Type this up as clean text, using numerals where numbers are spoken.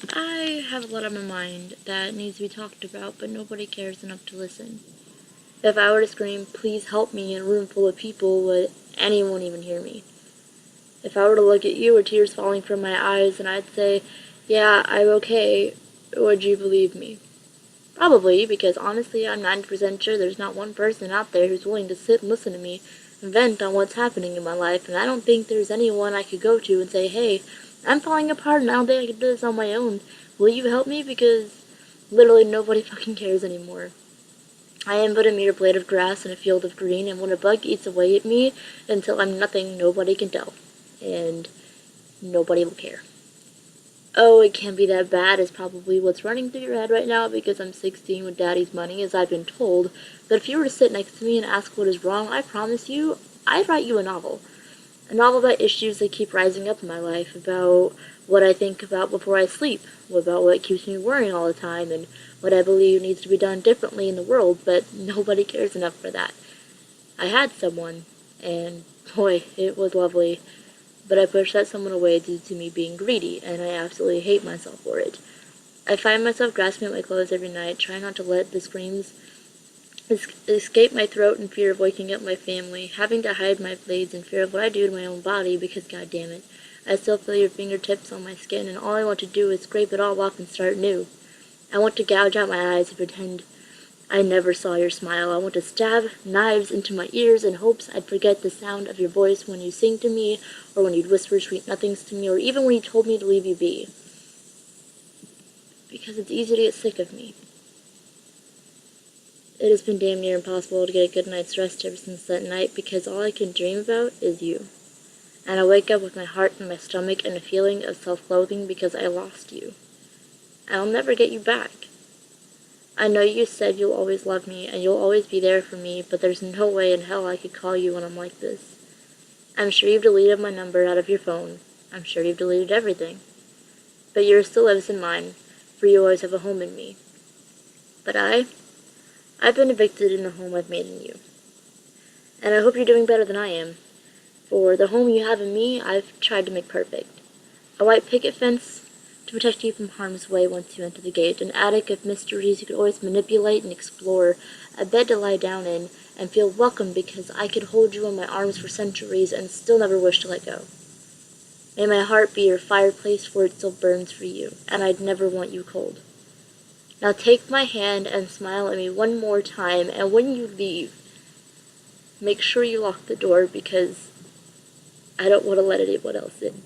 I have a lot on my mind that needs to be talked about, but nobody cares enough to listen. If I were to scream, "Please help me," in a room full of people, would anyone even hear me? If I were to look at you with tears falling from my eyes and I'd say, "Yeah, I'm okay," would you believe me? Probably, because honestly, I'm 90% sure there's not one person out there who's willing to sit and listen to me and vent on what's happening in my life, and I don't think there's anyone I could go to and say, "Hey, I'm falling apart and I don't think I can do this on my own. Will you help me?" Because literally nobody fucking cares anymore. I am but a mere blade of grass in a field of green, and when a bug eats away at me until I'm nothing, nobody can tell. And nobody will care. "Oh, it can't be that bad" is probably what's running through your head right now because I'm 16 with daddy's money, as I've been told. But if you were to sit next to me and ask what is wrong, I promise you, I'd write you a novel. A novel about issues that keep rising up in my life, about what I think about before I sleep, about what keeps me worrying all the time, and what I believe needs to be done differently in the world, but nobody cares enough for that. I had someone, and boy, it was lovely. But I pushed that someone away due to me being greedy, and I absolutely hate myself for it. I find myself grasping at my clothes every night, trying not to let the screams escape my throat in fear of waking up my family, having to hide my blades in fear of what I do to my own body because, god damn it, I still feel your fingertips on my skin, and all I want to do is scrape it all off and start new. I want to gouge out my eyes and pretend I never saw your smile. I want to stab knives into my ears in hopes I'd forget the sound of your voice when you sing to me, or when you'd whisper sweet nothings to me, or even when you told me to leave you be. Because it's easy to get sick of me. It has been damn near impossible to get a good night's rest ever since that night because all I can dream about is you. And I wake up with my heart in my stomach and a feeling of self-loathing because I lost you. I'll never get you back. I know you said you'll always love me and you'll always be there for me, but there's no way in hell I could call you when I'm like this. I'm sure you've deleted my number out of your phone. I'm sure you've deleted everything. But yours still lives in mine, for you always have a home in me. But I've been evicted in the home I've made in you. And I hope you're doing better than I am. For the home you have in me, I've tried to make perfect. A white picket fence to protect you from harm's way once you enter the gate, an attic of mysteries you could always manipulate and explore, a bed to lie down in, and feel welcome because I could hold you in my arms for centuries and still never wish to let go. May my heart be your fireplace, for it still burns for you, and I'd never want you cold. Now take my hand and smile at me one more time, and when you leave, make sure you lock the door because I don't want to let anyone else in.